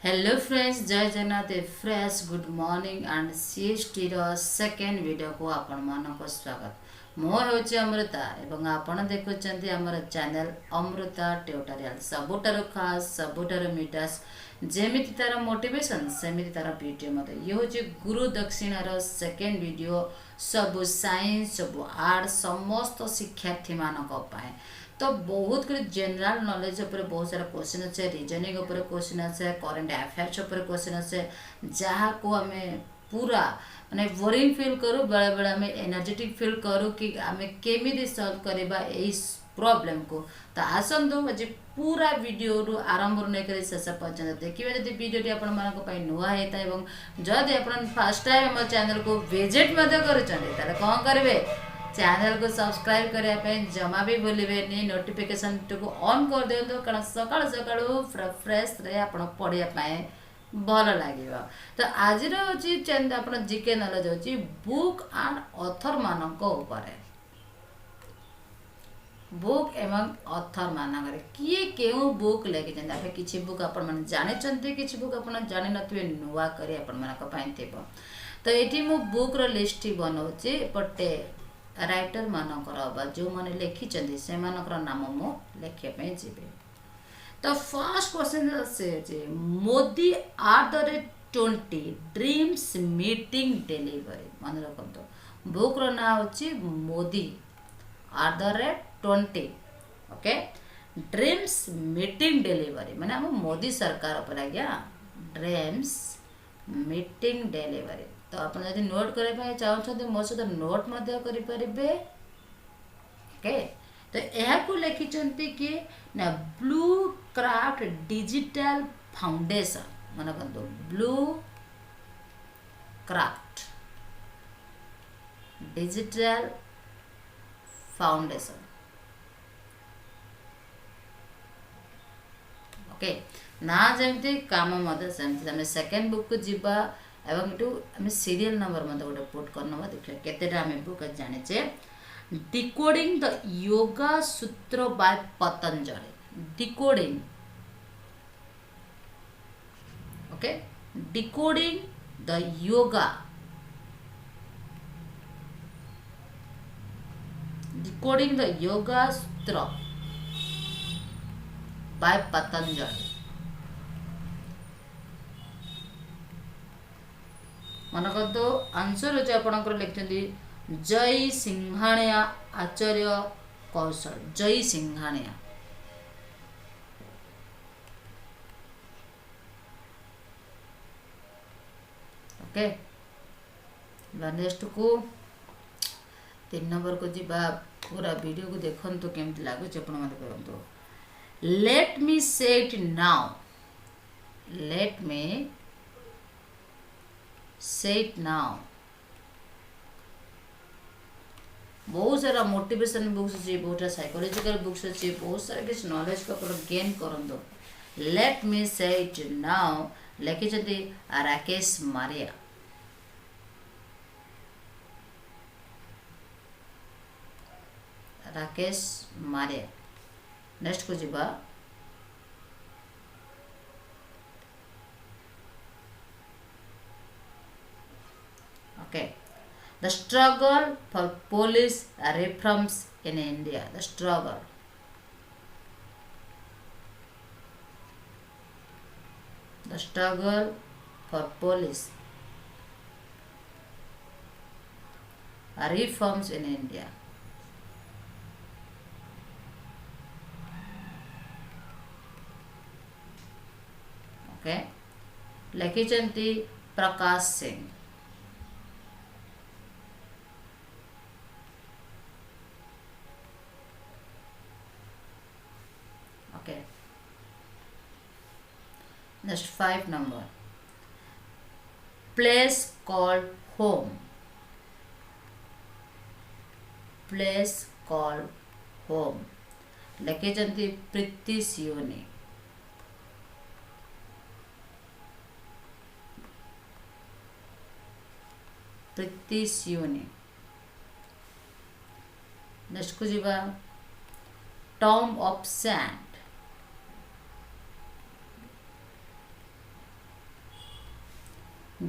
Hello friends, जय Jagannath. Fresh good morning and CHT second video को आपण मानक स्वागत। मो होची अमृता एवं आपण देखुचंती हमर चैनल अमृता ट्यूटोरियल। सबुठार खास सबुठार मिटास जेमिति तार मोटिवेशन सेमिति तार वीडियो मत ये होची गुरुदक्षिणार सेकेंड वीडियो। सब साइंस सब आर्ट समस्त शिक्षार्थी मानक पाए तो बहुत कर जनरल नॉलेज ऊपर बहुत सारा क्वेश्चन अच्छे, रीजनिंग ऊपर क्वेश्चन अच्छे, करंट अफेयर्स ऊपर क्वेश्चन अच्छे, जहाँ को हमें पूरा माने बोरिंग फील करूँ, बेले बेले हमें एनर्जेटिक फील करूँ कि हमें केमी सल्व करवा प्रॉब्लम को। तो आसतु आज पूरा वीडियो रु आरंभ नहीं शेष पर्यटन देखिए। जब वीडियोटी आपई नुआ होता है जदि आप फर्स्ट टाइम आम चैनल को विजिट कौन करेंगे, चैनल को सब्सक्राइब करने जमा भी भूलें, नोटिफिकेशन को ऑन कर दिखाँ कारण सकाल सकाल फ्रेश आप पढ़ाई भल लगे। तो आज आप जीके नॉलेज होची बुक एंड ऑथर मानक बुक एवं ऑथर मानक किए क्यों बुक लिखिं आप किसी बुक आपण जानते कि बुक आप जान थे नुआ कर तो ये मु बुक लिस्ट बनाऊँगी पटे राइटर मानकर जो मैंने लिखिं से नाम मु लिखापी जी। तो फर्स्ट क्वेश्चन से मोदी @20 ड्रीम्स मीटिंग डिलीवरी मन रखु। बुक ना हूँ Modi @20 okay dreams meeting delivery माने हम मोदी सरकार पर आज्ञा ड्रीम्स मीटिंग डिलीवरी। तो आप नोट करने चाहते मो सहित नोट करें ओके। तो यह लिखिं कि ना ब्लू क्राफ्ट डिजिटल फाउंडेशन मन कहते blue craft digital foundation okay ना जमी काम सेमती सेकेंड बुक को जीवा एवं ये सीरियल नंबर मत गोटे पुट करना देखिए केतेटा आम बुक जाने। Decoding the yoga sutra by Patanjali decoding okay decoding the yoga decoding the yoga sutra by Patanjali मन कर तो आंसर अच्छे आपंकर लिखते जय सिंघाणिया आचार्य कौशल जय सिंघाणिया ओके। नेक्स्ट को 3 नंबर को जीवा पूरा वीडियो को देखो तो केमती लगुच करूँ। Let me say it now let me say it now बहुत सारा मोटिवेशन बुक्स अच्छी, बहुत सारा साइकोलॉजिकल बुक्स अच्छी, बहुत सारा किसी नॉलेज को गेन करूँ। Let me say it now लिखिं राकेश मारिया राकेश मारिया। नेक्स्ट को जीवा okay the struggle for police reforms in India the struggle for police reforms in India okay लिखिं Prakash Singh okay. Next 5 number place called home place called home लिखिं Preeti Shenoy Preeti Shenoy. Next को जीवा tomb of sand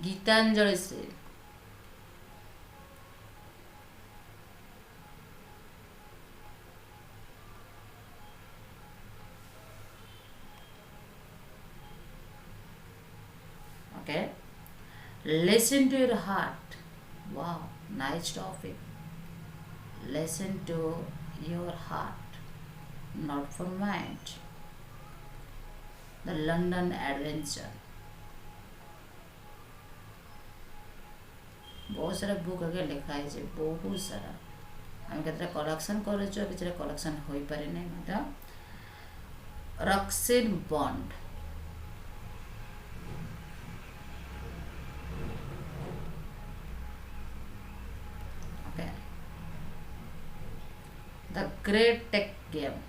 Geetanjali Shree okay. Listen to your heart. Wow, nice topic. Listen to your heart, not for mind. The London Adventure. बहुत सारा book आगे लिखा है बहुत सारा आम के कलेक्शन कर कलेक्शन हो पारे नहीं Ruskin Bond okay the great tech game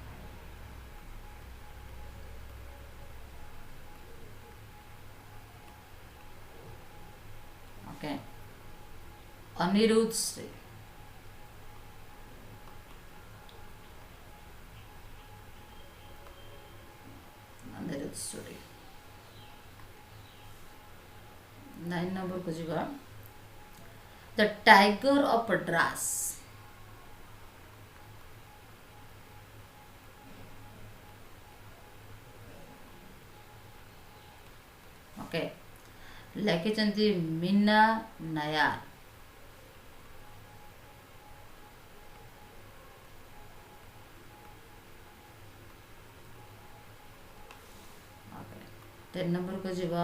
okay Anirudh Suri Anirudh Suri 9 number को जीवा the tiger of Drass okay लिखिं मीना नायर टेन नंबर को जीवा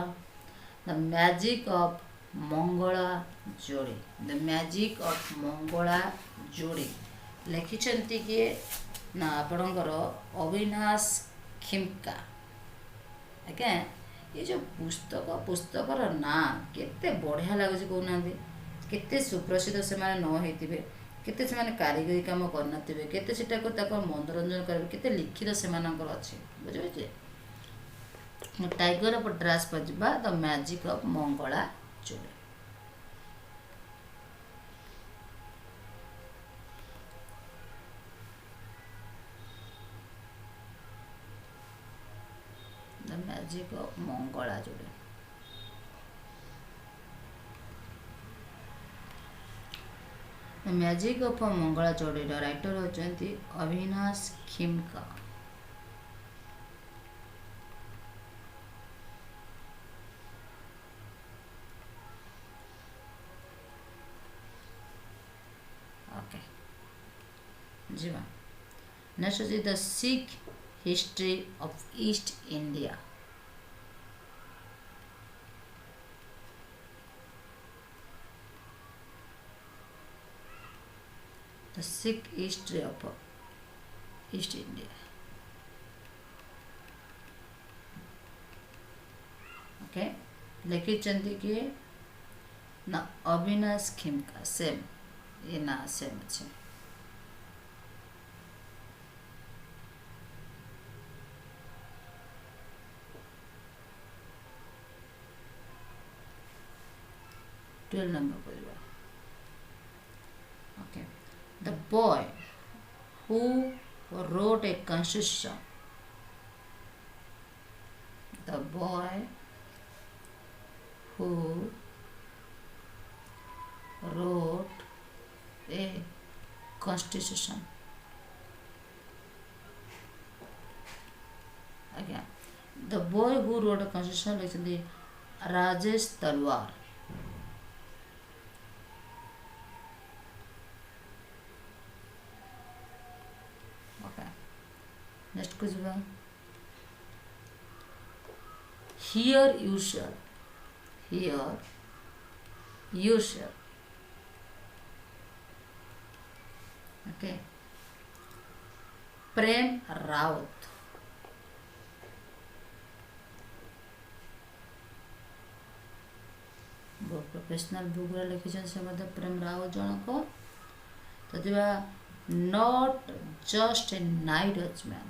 द मैजिक ऑफ मंगला जोड़ी द मैजिक ऑफ मंगला जोड़ी लिखिं कि ना आपणकर अविनाश खिमका आज्ञा ये जो पुस्तकर ना केते बढ़िया लगुच कहना केते सुप्रसिद्ध से न होते केते से कारीगरी काम करना केते से मनोरंजन करेंगे केते लिखित से अच्छे बुझे टाइगर ऑफ ड्रास पर जा द मैजिक ऑफ मंगला जोड़ी द मैजिक ऑफ मंगला जोड़ी द मैजिक ऑफ मंगला जोड़ी राइटर होती अविनाश खिमका जीवा next is the Sikh history of East India. The Sikh history of East India. Okay, लिखिं कि ना अविनाश खिमका सेम ये ना सेम अच्छे 12 number बोलवा okay the boy who wrote a constitution the boy who wrote a constitution again the boy who wrote a constitution लिखते राजेश तलवार next कुछ बा hear yourself okay Prem Rawat professional book लिखिं से प्रेम राउत जनक तो दिवा not just a night watchman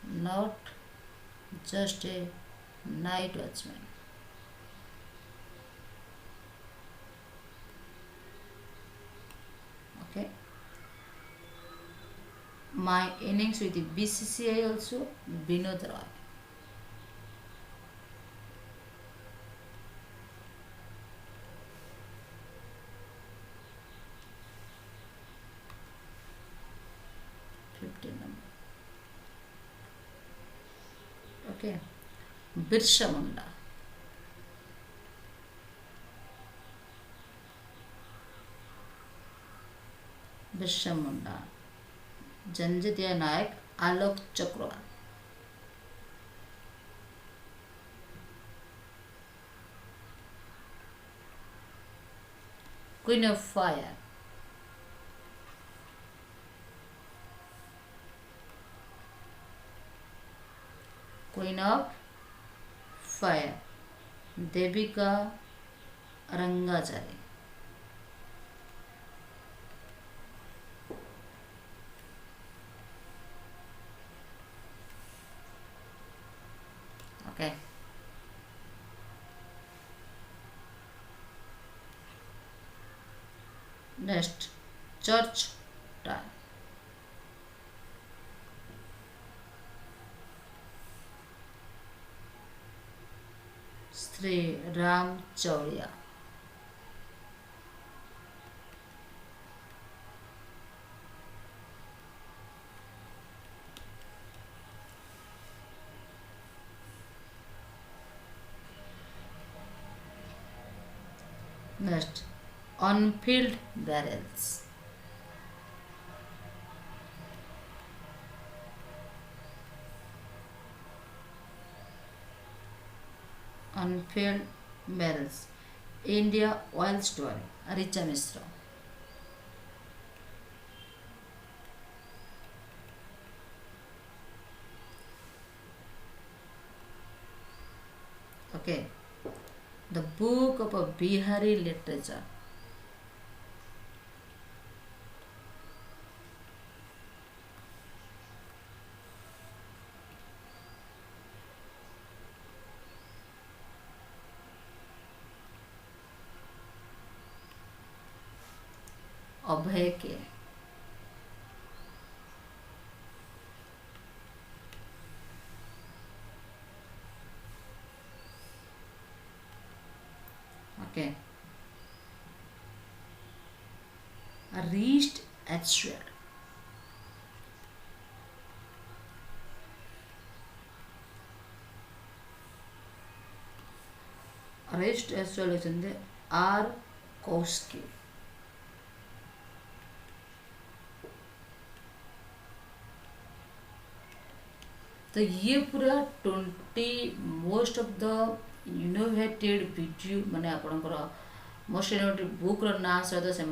not just a night watchman okay my innings with the BCCI also Vinod Roy okay Birsa Munda Birsa Munda जनजातीय नायक Alok Chakrawal queen of fire queen of fire Devika Rangachari okay next church time Shri Ram Chaudiya next unfilled barrels unfilled barrels India oil story Richa Mishra okay the book of a Bihari literature Abhay K okay रीस्ट एचवेड रीस्ट एचवेड are Kauski तो ये पूरा 20 most of the innovated video माने आपणकर most innovated book ना सहित से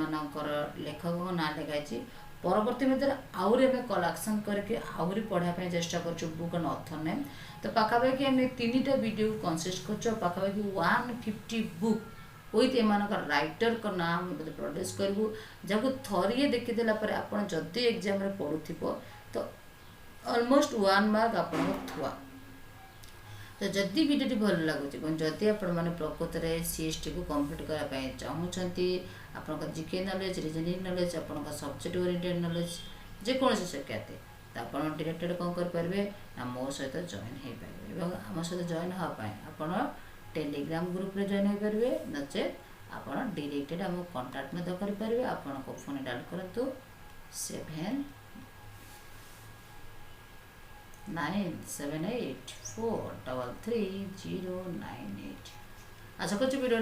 लेखक ना लिखाई परवर्ती मध्य आउरी आम कलेक्शन करके आउरी पढ़ाई चेष्टा कर बुक एंड ऑथर नेम तो पाखापाखि आम 3टा वीडियो कंसिस्ट कर पाखापाखि 150 बुक विथ एमानकर राइटर का नाम प्रोड्यूस करूँ जहाँ थरिए देखीदेला आप जदि एग्जाम पढ़ुव तो ऑलमोस्ट 1 मार्क आपन थुआ तो जदि वीडियो भल लगुच जदि आपण मैंने प्रकृत में CHT को कंप्लीट करने चाहूँगी आपन जीके नॉलेज रीजनिंग नॉलेज आपन सब्जेक्ट ओरिएंटेड नॉलेज जेकोसी शिक्षार्थी तो आप डायरेक्टेड कौन करेंगे ना मो सहित जॉइन हो पारे और आम सहित जॉइन हाँपाई आप टेलीग्राम ग्रुप रे जॉइन हो पारे नचे आप डायरेक्टेड आम कंटाक्ट करेंगे आपन को फोन डायल करूँ 9784333098 आशा कर वीडियो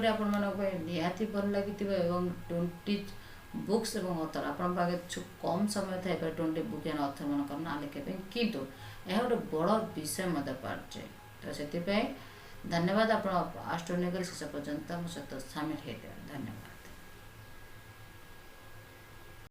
निहाती भल लगी 20 बुक्स और ऑथर आपण पाखे कम समय था 20 बुक एंड ऑथर मान ना लिखापी किंतु यह गोटे बड़ विषय मत पार्चे तो से धन्यवाद आप आस्ट शेष पर्यंत मो सहित सामिल होते धन्यवाद।